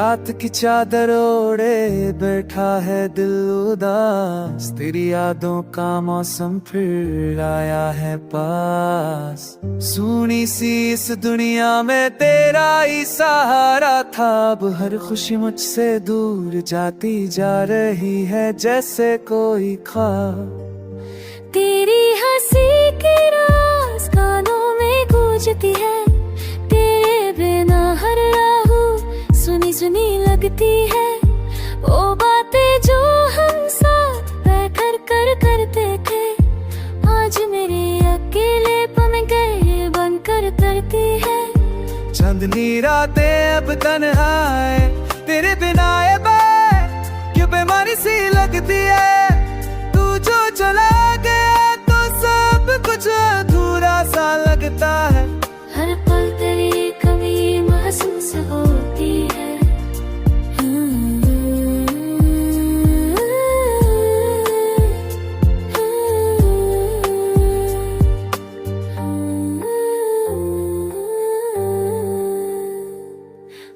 रात की चादर ओढ़े बैठा है दिल उदास, तेरी यादों का मौसम फिर आया है पास। सूनी सी इस दुनिया में तेरा ही सहारा था, अब हर खुशी मुझसे दूर जाती जा रही है जैसे कोई ख्वाब। तेरी हंसी की राज कानों में गूंजती है, तेरे बिना हर राहू सुनी सुनी लगती है। वो बातें जो हम साथ बैठकर करते थे, आज मेरे अकेलेपन में गए बनकर तरती है। चांदनी रातें अब तन्हा है, तेरे बिना ये बात क्यों बेमानी सी लगती है। तू जो चला गया तो सब कुछ अधूरा सा लगता है। हर पल तेरी कमी महसूस होती है।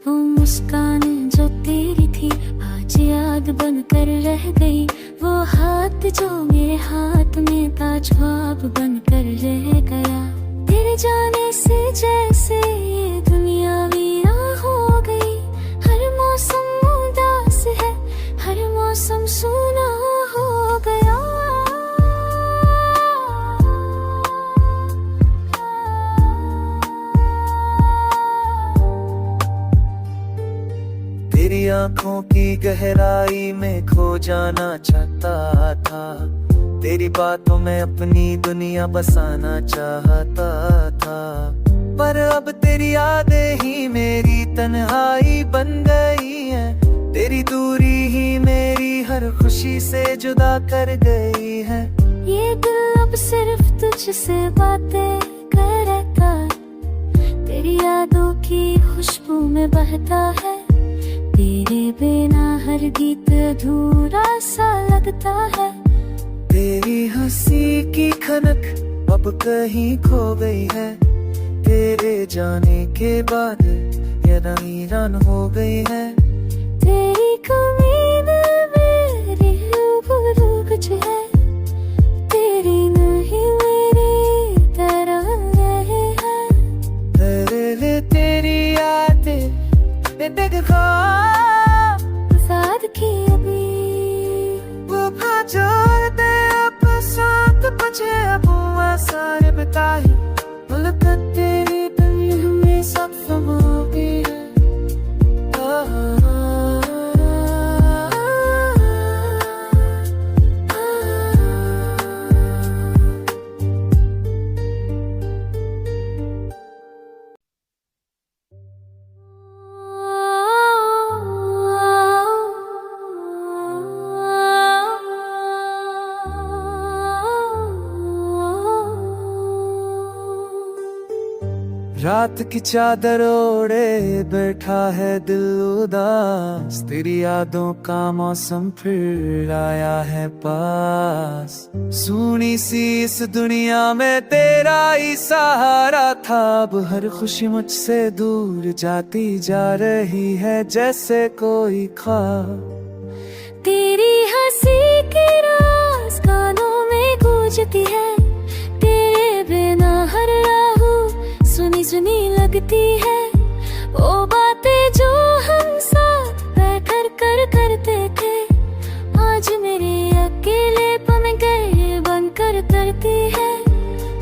वो मुस्कान जो तेरी थी आज याद बनकर रह गई, वो हाथ जो मेरे हाथ में था ख्वाब बनकर रह गया। तेरे जाने से जैसे ये दुनिया वीरा हो गई, हर मौसम उदास है, हर मौसम सूना हो गया। तेरी आंखों की गहराई में खो जाना चाहता था, तेरी बातों में अपनी दुनिया बसाना चाहता था। पर अब तेरी यादें ही मेरी तन्हाई बन गई हैं, तेरी दूरी ही मेरी हर खुशी से जुदा कर गई है। ये दिल अब सिर्फ तुझसे बातें करता, तेरी यादों की खुशबू में बहता है। तेरे बिना हर गीत अधूरा सा लगता है। तेरी हंसी की खनक अब कहीं खो गई है, तेरे जाने के बाद ये वीरान हो गई है। तेरी कमी मेरी रूबरू कुछ है, तेरी नहीं मेरी तरह नहीं है। तेरे तेरी यादें देखो साथ की अभी वो जोड़ दे अब साथ बचे अब सारे बताई मुलाकात तेरी दुनिया में सब होगी है। रात की चादर ओढ़े बैठा है दिल उदास, तेरी यादों का मौसम फिर आया है पास। सूनी सी इस दुनिया में तेरा ही सहारा था, अब हर खुशी मुझसे दूर जाती जा रही है जैसे कोई ख्वाब। तेरी हंसी की राज कानों में गूंजती है, तेरे बिना हर राहू सुनी सुनी लगती है। वो बातें जो हम साथ बैठकर करते थे, आज मेरे अकेलेपन में गए बनकर तरती है।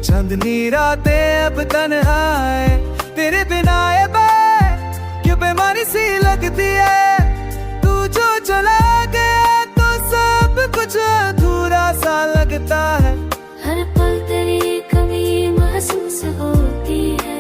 चांदनी रातें अब तन्हा है, तेरे बिना ये बात क्यों बेमानी सी लगती है। तू जो चला गया तो सब कुछ अधूरा सा लगता है। हर पल तेरी कमी महसूस होती है।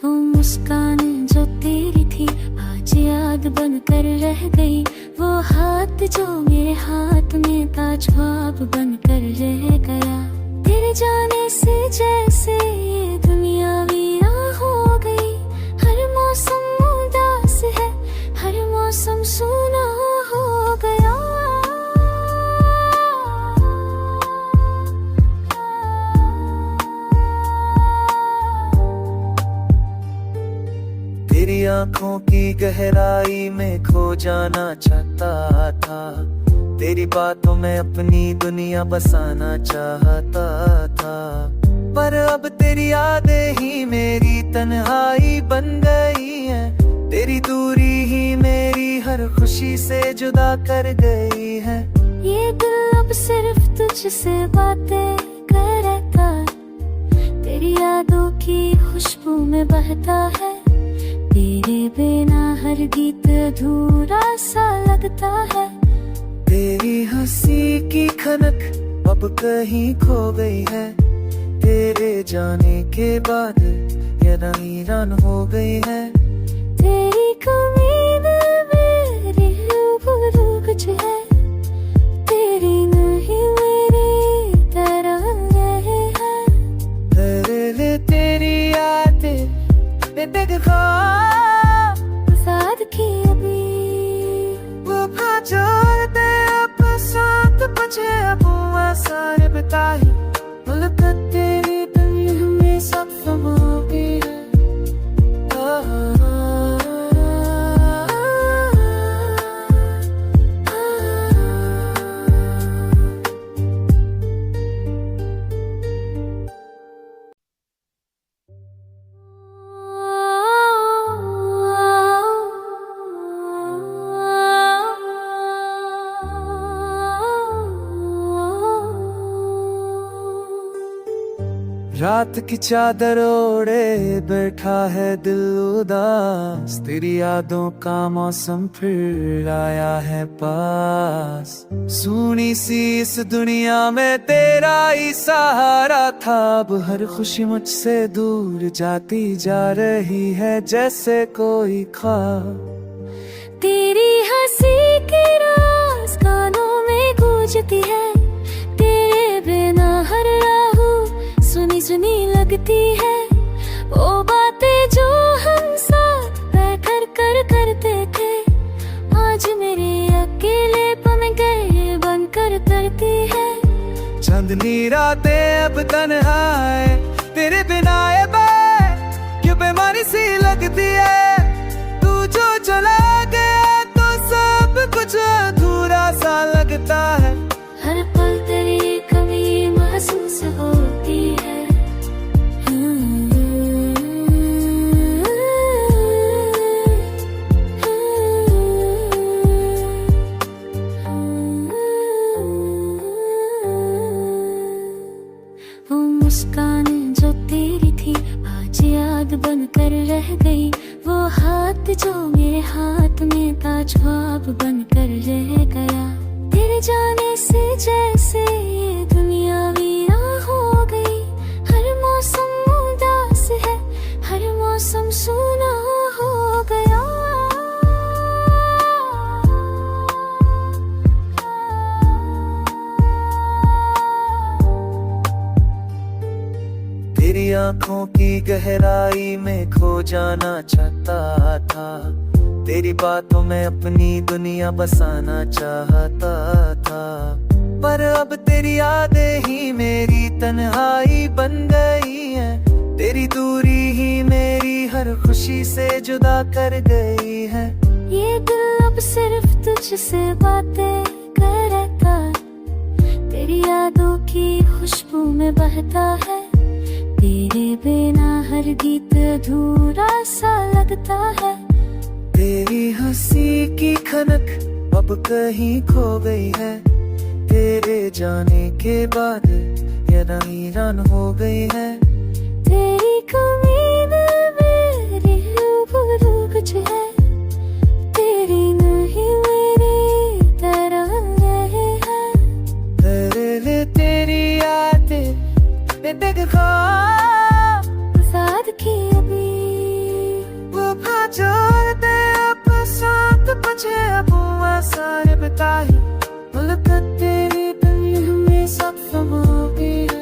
वो मुस्कान जो तेरी थी आज याद बनकर रह गई, वो हाथ जो मेरे हाथ में था ख्वाब बनकर रह गया। तेरे जाने से जैसे ये दुनिया वीरा हो गई, हर मौसम उदास है, हर मौसम सूना हो आंखों की गहराई में खो जाना चाहता था, तेरी बातों में अपनी दुनिया बसाना चाहता था। पर अब तेरी यादें ही मेरी तन्हाई बन गई है, तेरी दूरी ही मेरी हर खुशी से जुदा कर गई है। ये दिल अब सिर्फ तुझसे बातें करता, तेरी यादों की खुशबू में बहता है। तेरे बिना हर गीत अधूरा सा लगता है। तेरी हंसी की खनक अब कहीं खो गई है, तेरे जाने के बाद ये वीरान हो गई है। तेरी कमी में मेरी रूबरू कुछ है, तेरी नहीं मेरी तरह रहे हैं। तेरे लिए तेरी यादें बेदखा साथ की अभी वो छोड़ दे, अब साथ बचे अब सारे बिताई मुलाकात तेरी दुनिया में सब समापी है। रात की चादर ओढ़े बैठा है दिल उदास, तेरी यादों का मौसम फिर आया है पास। सुनी सी इस दुनिया में तेरा ही सहारा था, अब हर खुशी मुझसे दूर जाती जा रही है जैसे कोई ख्वाब। तेरी हंसी की राज कानों में गूंजती है, तेरे बिना हर राहू सुनी सुनी लगती है। वो बातें जो हम साथ बैठकर करते थे, आज मेरे अकेलेपन में गए बनकर तरती है। चांदनी रातें अब तन्हा है, तेरे बिना ये बात क्यों बेमारी सी लगती है। तू जो चला गया तो सब कुछ अधूरा सा लगता है। हर पल तेरी कमी महसूस होती है। वो मुस्कान जो तेरी थी आज याद बनकर रह गई, वो हाथ जो मेरे हाथ में था ख्वाब बनकर रह गया। तेरे जाने से जैसे ये दुनिया वीरान हो गई, हर मौसम उदास है, हर मौसम सूना हो गया। तेरी आंखों की गहराई में खो जाना चाहता था, तेरी बातों में अपनी दुनिया बसाना चाहता था। पर अब तेरी यादें ही मेरी तन्हाई बन गई है, तेरी दूरी ही मेरी हर खुशी से जुदा कर गई है। ये दिल अब सिर्फ तुझसे बातें करता, तेरी यादों की खुशबू में बहता है। तेरे बिना हर गीत अधूरा सा लगता है। तेरी हंसी की खनक अब कहीं खो गई है, तेरे जाने के बाद ये वीरान हो गई है। तेरी कमी में मेरी रूबरू कुछ है, तेरी नहीं मेरी तरह रहे हैं। तेरे लिए तेरी यादें बेदखा साथ की अभी वो छोड़ दे, अब साथ बचे अब सारे बिताई मुलाकात तेरी दुनिया में सब समापी है।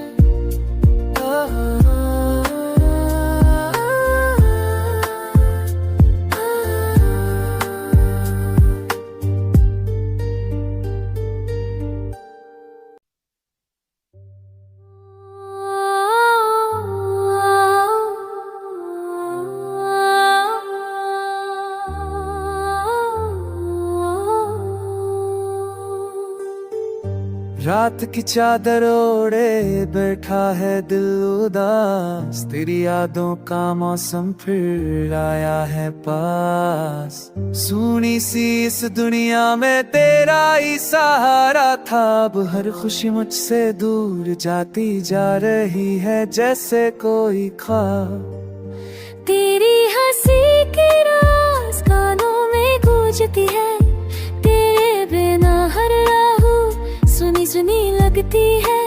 रात की चादर ओढ़े बैठा है दिल उदास, तेरी यादों का मौसम फिर आया है पास। सूनी सी इस दुनिया में तेरा ही सहारा था, अब हर खुशी मुझसे दूर जाती जा रही है जैसे कोई ख्वाब। तेरी हंसी की राज कानों में गूंजती है, तेरे बिना हर राहू सुनी सुनी लगती है।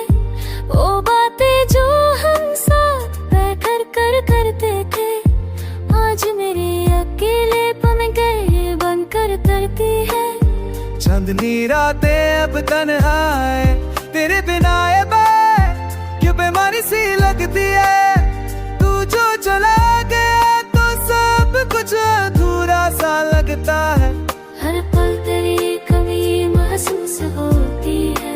वो बातें जो हम साथ बैठकर करते थे, आज मेरे अकेलेपन में गए बनकर तरती है। चांदनी रातें अब तन्हा है, तेरे बिना ये क्यों बेमानी सी लगती है। तू जो चला गया तो सब कुछ अधूरा सा लगता है। हर पल तेरी कमी महसूस होती है।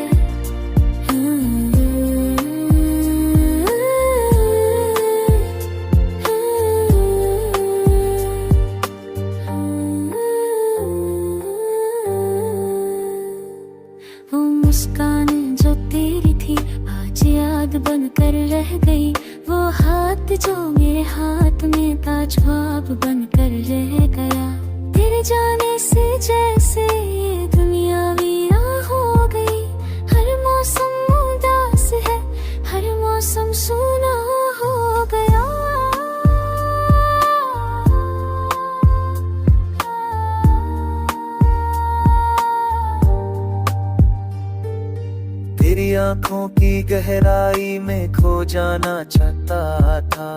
वो मुस्कान जो तेरी थी आज याद बनकर रह गई, वो हाथ जो मेरे हाथ में था ख्वाब बनकर रह गया। तेरे जाने से जैसे ये दुनिया वीरान हो गई, हर मौसम उदास है, हर मौसम सूना हो गया। तेरी आंखों की गहराई में खो जाना चाहता था,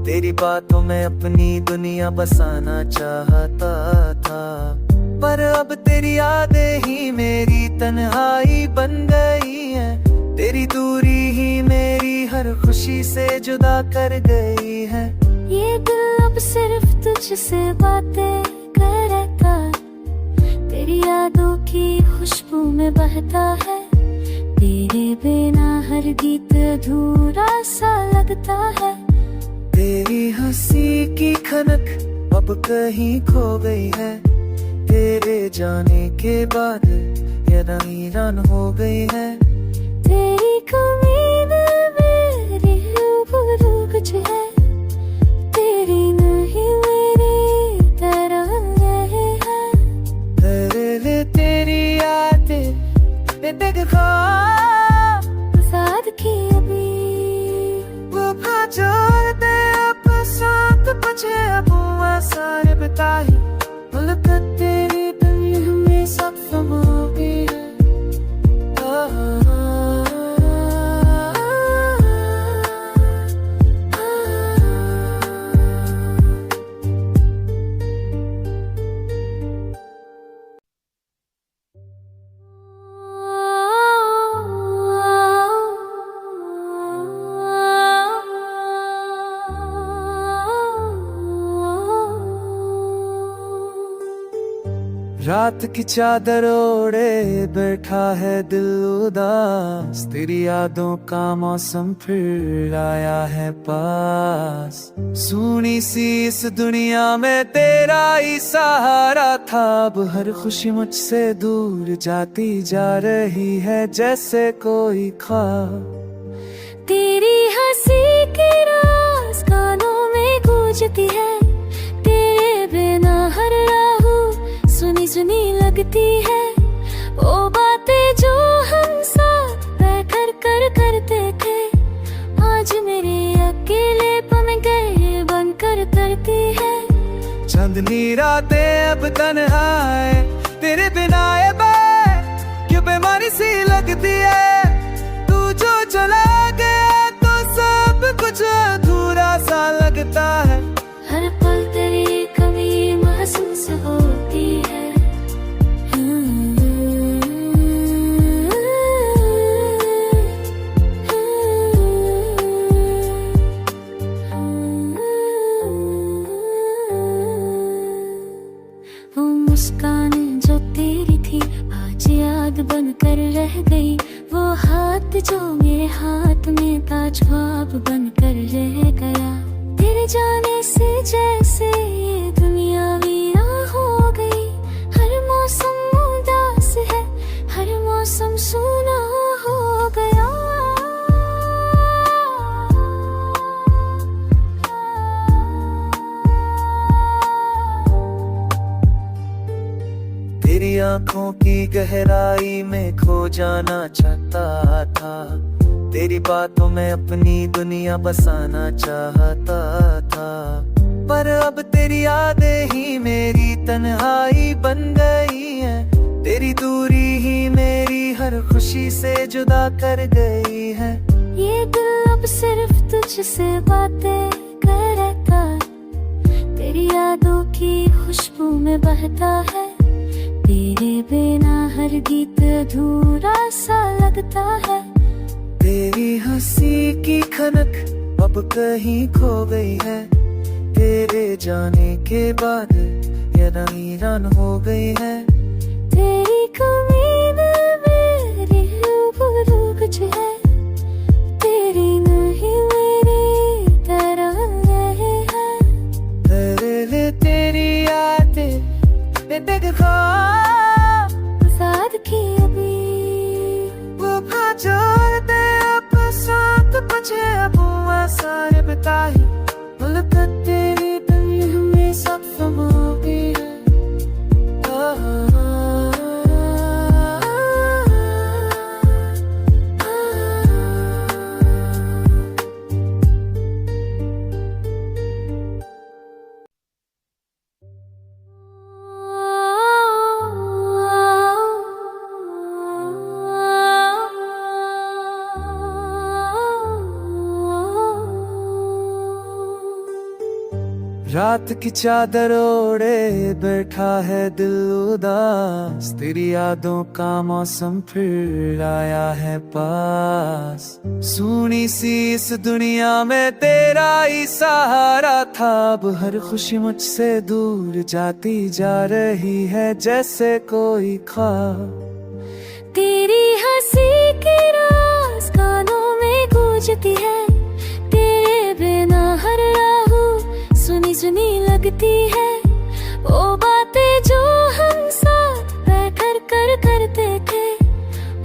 तेरी बातों में अपनी दुनिया बसाना चाहता था। पर अब तेरी यादें ही मेरी तन्हाई बन गई है, तेरी दूरी ही मेरी हर खुशी से जुदा कर गई है। ये दिल अब सिर्फ तुझसे बातें करता, तेरी यादों की खुशबू में बहता है। तेरे बिना हर गीत अधूरा सा लगता है। तेरी हंसी की खनक अब कहीं खो गई है, तेरे जाने के बाद ये वीरान हो गई है। तेरी कमी मेरी रूबरू कुछ है, तेरी नहीं मेरी तरह नहीं है। तेरे तेरी यादें बेदखा साथ की अभी वो भाजोर दे अब साथ मुझे अब सारे बताई मुलाकात तेरी दुनिया में सब समोगी है। रात की चादर ओढ़े बैठा है दिल उदास, तेरी यादों का मौसम फिर आया है पास। सूनी सी इस दुनिया में तेरा ही सहारा था, अब हर खुशी मुझसे दूर जाती जा रही है जैसे कोई ख्वाब। तेरी हंसी की राज कानों में गूंजती है, तेरे बिना हर राहू सुनी सुनी लगती है। वो बातें जो हम साथ बैठकर करते थे, आज मेरे अकेलेपन में गए बनकर तरती है। चांदनी रातें अब तन्हा है, तेरे बिना ये क्यों बेमानी सी लगती है। तू जो चला गया तो सब कुछ अधूरा सा लगता है। हर पल तेरी कमी महसूस होती है। वो मुस्कान जो तेरी थी आज याद बनकर रह गई, वो हाथ जो मेरे हाथ में था ख्वाब बनकर रह गया। तेरे जाने से जैसे ये दुनिया वीरान हो गई, हर मौसम उदास है, हर मौसम सूना आंखों की गहराई में खो जाना चाहता था, तेरी बातों में अपनी दुनिया बसाना चाहता था। पर अब तेरी यादें ही मेरी तन्हाई बन गई हैं, तेरी दूरी ही मेरी हर खुशी से जुदा कर गई है। ये दिल अब सिर्फ तुझसे बातें करता, तेरी यादों की खुशबू में बहता है। तेरे बिना हर गीत अधूरा सा लगता है। तेरी हंसी की खनक अब कहीं खो गई है, तेरे जाने के बाद ये वीरान हो गई है। तेरी कमी दिल मेरी रूबरू कुछ है, तेरी नहीं मेरी तरह नहीं है। तेरे लिए तेरी यादें देखो साथ की अभी वो जोड़ दे अब साथ बचे अब सारे बिताई मुलाकात तेरी दुनिया हमेशा थमोगी है। रात की चादर ओढ़े बैठा है दिल उदास, तेरी यादों का मौसम फिर आया है पास। सूनी सी इस दुनिया में तेरा ही सहारा था, अब हर खुशी मुझसे दूर जाती जा रही है जैसे कोई ख्वाब। तेरी हंसी की राज कानों में गूंजती है, तेरे बिना हर राहू सुनी सुनी लगती है। वो बातें जो हम साथ बैठकर करते थे,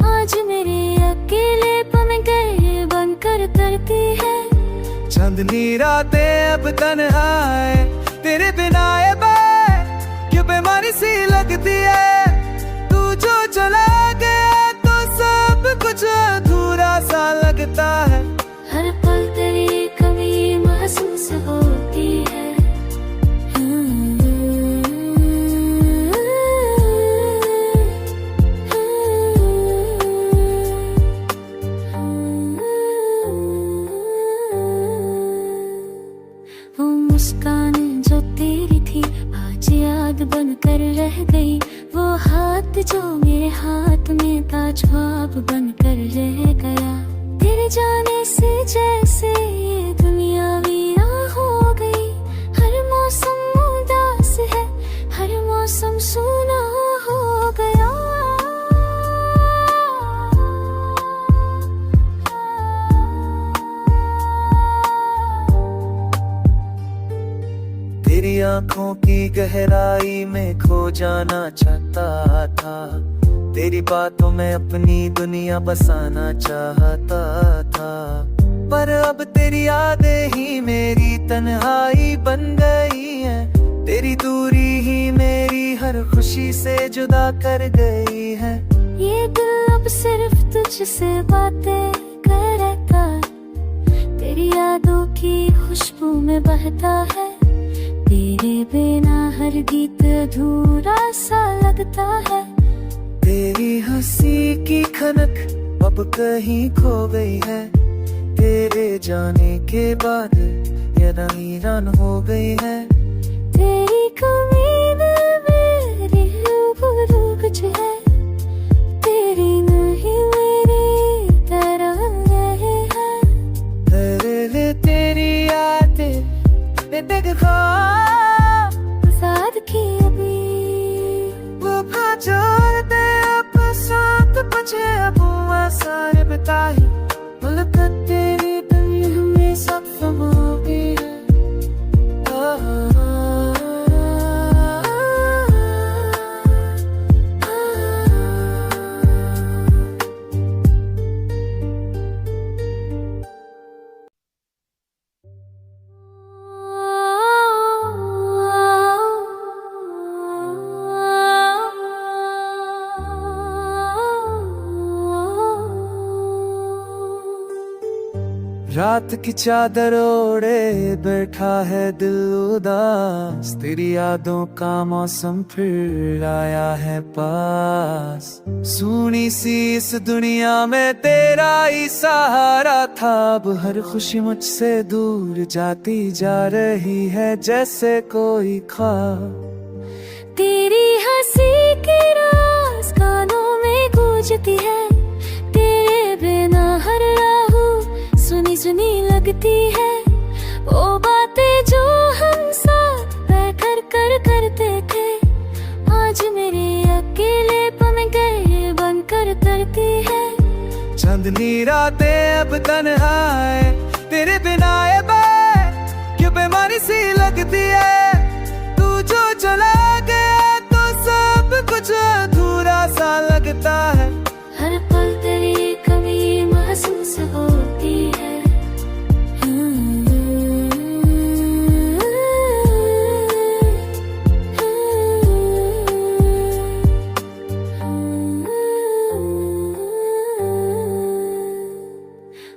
आज मेरे अकेलेपन में गए बनकर तरती है। चांदनी रातें अब तन्हा है, तेरे बिना ये क्यों बेमारी सी लगती है। तू जो चला गया तो सब कुछ अधूरा सा लगता है। हर पल तेरी कमी महसूस होती है। वो मुस्कान जो तेरी थी आज याद बनकर रह गई, वो हाथ जो मेरे हाथ में था ख्वाब बनकर रह गया। तेरे जाने से जैसे ये दुनिया वीरान हो गई, हर मौसम उदास है, हर मौसम सूना हो गया। तेरी आंखों की गहराई में खो जाना चाहता था, तेरी बातों में अपनी दुनिया बसाना चाहता था। पर अब तेरी यादें ही मेरी तन्हाई बन गई हैं, तेरी दूरी ही मेरी हर खुशी से जुदा कर गई है। ये दिल अब सिर्फ तुझसे बातें करता, तेरी यादों की खुशबू में बहता है। तेरे बिना हर गीत अधूरा सा लगता है। तेरी हंसी की खनक अब कहीं खो गई है, तेरे जाने के बाद ये वीरान हो गई है। तेरी कमी दिल मेरी रूबरू कुछ है, तेरी नहीं मेरी तरह नहीं है। तेरे लिए तेरी यादें देखो साथ की अभी वो जोड़ दे अब साथ बचे अब सारे बिताई मुलाकात तेरी दुनिया हमेशा थमोगी है। रात की चादर ओढ़े बैठा है दिल उदास, तेरी यादों का मौसम फिर आया है पास। सूनी सी इस दुनिया में तेरा ही सहारा था, अब हर खुशी मुझसे दूर जाती जा रही है जैसे कोई ख्वाब। तेरी हंसी की रास कानों में गूंजती है, तेरे बिना हर राहू सुनी सुनी लगती है। वो बातें जो हम साथ बैठकर करते थे, आज मेरे अकेलेपन में गए बनकर करती है। चांदनी रातें अब तन्हा है, तेरे बिना ये बात क्यों बेमानी सी लगती है। तू जो चला गया तो सब कुछ अधूरा सा लगता है। हर पल तेरी कमी महसूस होती है।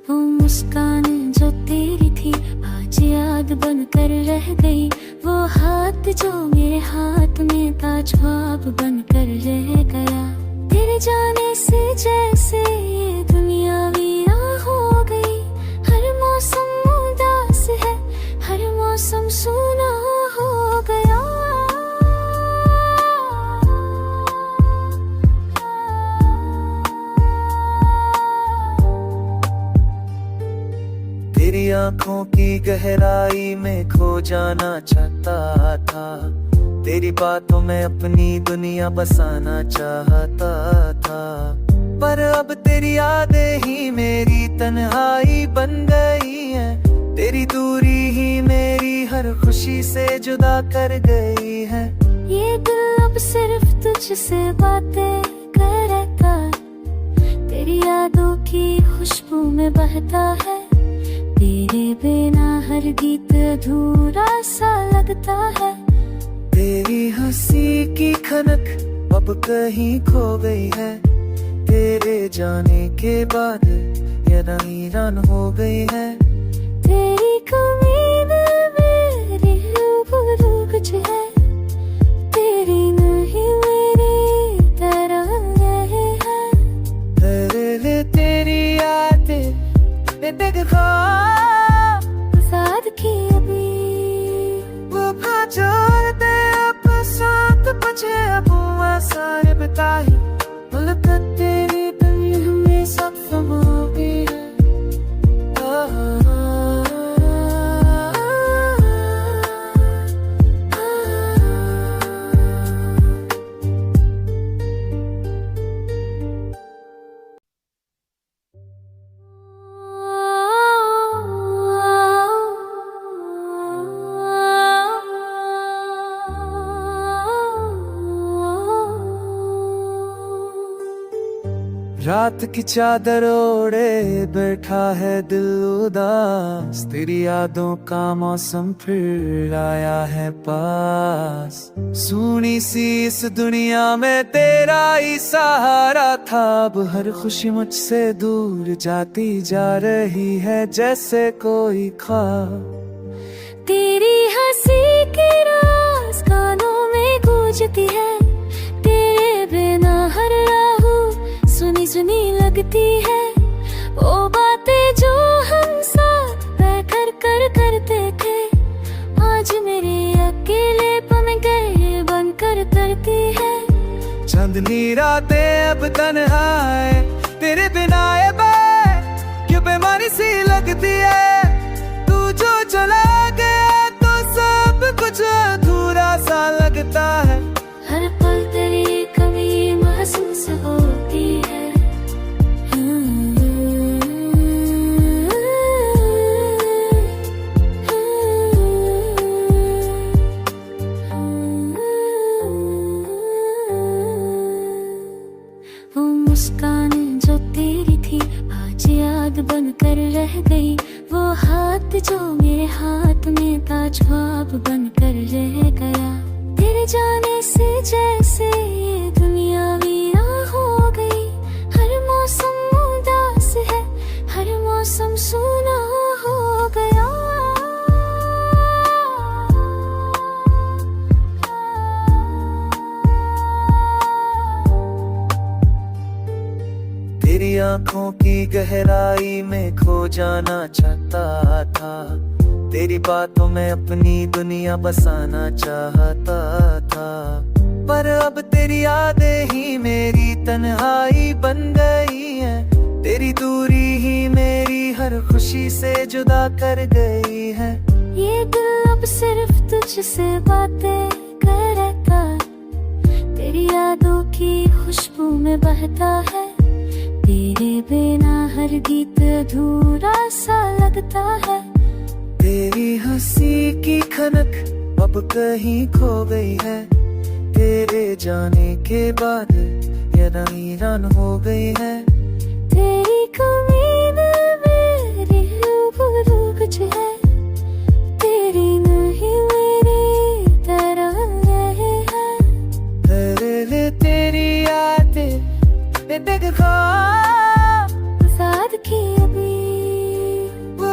वो मुस्कान जो तेरी थी आज याद बनकर रह गई, वो हाथ जो मेरे हाथ में था ख्वाब बनकर रह गया। तेरे जाने से जैसे ये दुनिया वीरान हो गई, हर मौसम उदास है, हर मौसम सूना हो गया। तेरी आंखों की गहराई में खो जाना चाहता था, तेरी बातों में अपनी दुनिया बसाना चाहता था। पर अब तेरी यादें ही मेरी तन्हाई बन गई हैं, तेरी दूरी ही मेरी हर खुशी से जुदा कर गई है। ये दिल अब सिर्फ तुझसे बातें करता, तेरी यादों की खुशबू में बहता है। तेरे बिना हर गीत अधूरा सा लगता है। तेरी हंसी की खनक अब कहीं खो गई है, तेरे जाने के बाद ये वीरान हो गई है। तेरी कमी में मेरी रूबरू कुछ है, तेरी नहीं मेरी तरह रहे हैं। तेरी यादें देखो साथ की अभी वो जोड़ते अब साथ मुझे अब सारे बताई मुलाकात तेरी दुनिया में सब समोगी है। रात की चादर ओढ़े बैठा है दिल उदास, तेरी यादों का मौसम फिर आया है पास। सूनी सी इस दुनिया में तेरा ही सहारा था, अब हर खुशी मुझसे दूर जाती जा रही है जैसे कोई ख्वाब। तेरी हंसी की रास कानों में गूंजती है, तेरे बिना हर राहू सुनी सुनी लगती है। वो बातें जो हम साथ बैठकर करते थे, आज मेरे अकेलेपन में गए बनकर करती है। चांदनी रातें अब तन्हा है, तेरे बिना ये बात क्यों बेमानी सी लगती है। तू जो चला गया तो सब कुछ अधूरा सा लगता है। हर पल तेरी कमी महसूस होती है। वो मुस्कान जो तेरी थी आज याद बनकर रह गई, वो हाथ जो मेरे हाथ में था ख्वाब बनकर रह गया। तेरे जाने से जैसे ये दुनिया वीरान हो गई, हर मौसम उदास है, हर मौसम सूना तेरी आंखों की गहराई में खो जाना चाहता था, तेरी बातों में अपनी दुनिया बसाना चाहता था। पर अब तेरी यादें ही मेरी तन्हाई बन गई है, तेरी दूरी ही मेरी हर खुशी से जुदा कर गई है। ये दिल अब सिर्फ तुझसे बातें करता, तेरी यादों की खुशबू में बहता है। तेरे बिना हर गीत अधूरा सा लगता है। तेरी हंसी की खनक अब कहीं खो गई है, तेरे जाने के बाद ये वीरान हो गई है। तेरी कमी दिल मेरी रूबरू कुछ है, तेरी नहीं मेरी तरह नहीं है। तेरे लिए तेरी यादें देखो साथ की अभी वो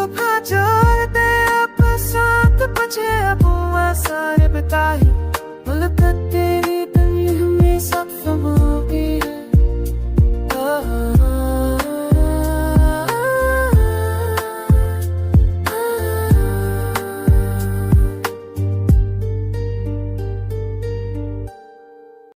जोड़ दे अब साथ बचे अब सारे बिताई मुलाकात